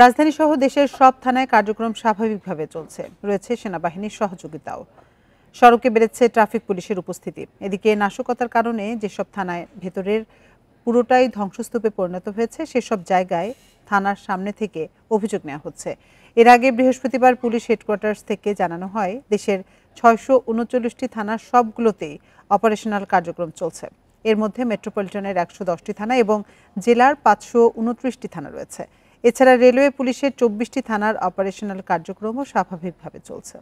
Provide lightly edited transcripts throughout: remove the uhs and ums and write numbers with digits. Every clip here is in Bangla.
রাজধানী সহ দেশের সব থানায় কার্যক্রম স্বাভাবিকভাবে চলছে, রয়েছে সেনাবাহিনীর সহযোগিতাও। সড়কে বেড়েছে ট্রাফিক পুলিশের উপস্থিতি। এদিকে নাশকতার কারণে যেসব থানায় ভেতরের পুরোটাই ধ্বংসস্তূপে পরিণত হয়েছে, সেসব জায়গায় থানার সামনে থেকে অভিযোগ নেওয়া হচ্ছে। এর আগে বৃহস্পতিবার পুলিশ হেডকোয়ার্টার্স থেকে জানানো হয়, দেশের 639টি থানার সবগুলোতেই অপারেশনাল কার্যক্রম চলছে। এর মধ্যে মেট্রোপলিটনের 110টি থানা এবং জেলার 529টি থানা রয়েছে। এছাড়া রেলওয়ে পুলিশের 24টি থানার অপারেশনাল কার্যক্রমও স্বাভাবিকভাবে চলছে।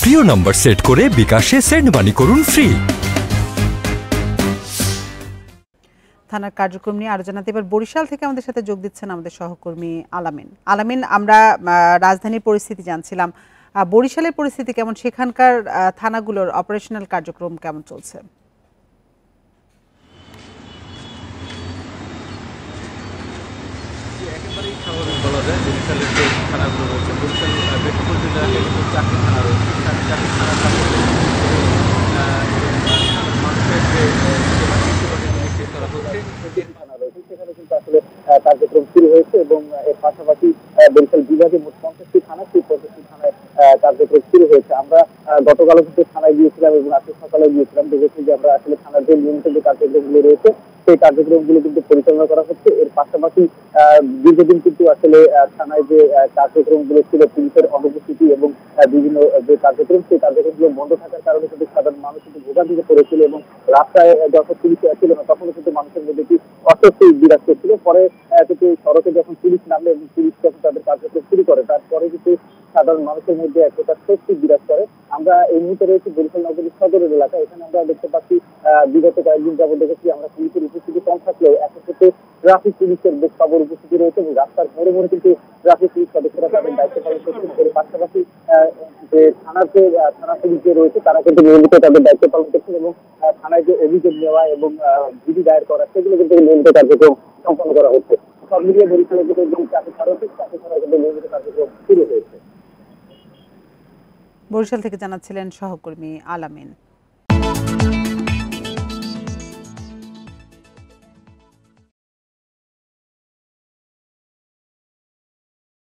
প্রিয় নাম্বার সেট করে বিকাশে সেন্ড মানি করুন ফ্রি। থানার কার্যক্রম নিয়ে আরো জানাতে এবার বরিশাল থেকে আমাদের সাথে যোগ দিচ্ছেন আমাদের সহকর্মী আলামিন। আমরা রাজধানীর পরিস্থিতি জানছিলাম, বরিশালের পরিস্থিতি কেমন, সেখানকার থানাগুলোর অপারেশনাল কার্যক্রম কেমন চলছে? একেবারেই স্বাভাবিক বলা যায়। বরিশালের যে থানাগুলো রয়েছে, বরিশাল মেট্রোপলিটন এলাকায় কিন্তু 4টি থানা রয়েছে। 4টি থানার মানুষের যে শেষ করা হচ্ছে, সেখানে কিন্তু আসলে কার্যক্রম শুরু হয়েছে এবং এর পাশাপাশি বরিশাল বিভাগে মোট 50টি থানা, সেই 50টি থানায় কার্যক্রম শুরু হয়েছে। আমরা গতকালও কিন্তু থানায় গিয়েছিলাম এবং আজকে সকালে গিয়েছিলাম, দেখেছি যে আমরা আসলে থানার যে নিয়মিত যে কার্যক্রমগুলো রয়েছে সেই কার্যক্রমগুলো কিন্তু পরিচালনা করা হচ্ছে। এর পাশাপাশি দীর্ঘদিন কিন্তু আসলে থানায় যে কার্যক্রমগুলো ছিল, পুলিশের অনুপস্থিতি এবং বিভিন্ন যে কার্যক্রম, সেই কার্যক্রমগুলো বন্ধ থাকার কারণে কিন্তু সাধারণ মানুষ কিন্তু ভোগান্তিতে পড়েছিল এবং রাস্তায় যখন পুলিশ ছিল না তখনও কিন্তু মানুষের মধ্যে একটি অস্বস্তি বিরাজ করছিল। পরে কিন্তু সড়কে যখন পুলিশ নামে এবং পুলিশ যখন তাদের কার্যক্রম শুরু করে, তারপরে কিন্তু সাধারণ মানুষের মধ্যে একটা স্বস্তি বিরাজ করে। আমরা এই মুহূর্তে রয়েছি বরিশাল নগরীর সদরের এলাকা। এখানে আমরা দেখতে পাচ্ছি বিগত কয়েকদিন যাবত দেখেছি আমরা পুলিশের উপস্থিতি কম থাকলেও এখন কিন্তু ট্রাফিক পুলিশের বেশ খবর উপস্থিতি রয়েছে এবং রাস্তার মোড়ে মোড়ে কিন্তু ট্রাফিক পুলিশ সদস্যরা তাদের দায়িত্ব পালন করছেন। এর পাশাপাশি যে থানার যে থানা পুলিশ যে রয়েছে তারা কিন্তু নিয়মিত তাদের দায়িত্ব পালন করছেন এবং থানায় যে অভিযোগ নেওয়া এবং জিডি দায়ের করা, সেগুলো কিন্তু নিয়মিত কার্যক্রম সম্পন্ন করা হচ্ছে। সব মিলিয়ে বরিশালের কিন্তু একদম ট্রাফিক ছাড়া কিন্তু নিয়মিত কার্যক্রম শুরু হয়েছে। বরিশাল থেকে জানাচ্ছিলেন সহকর্মী আলামিন।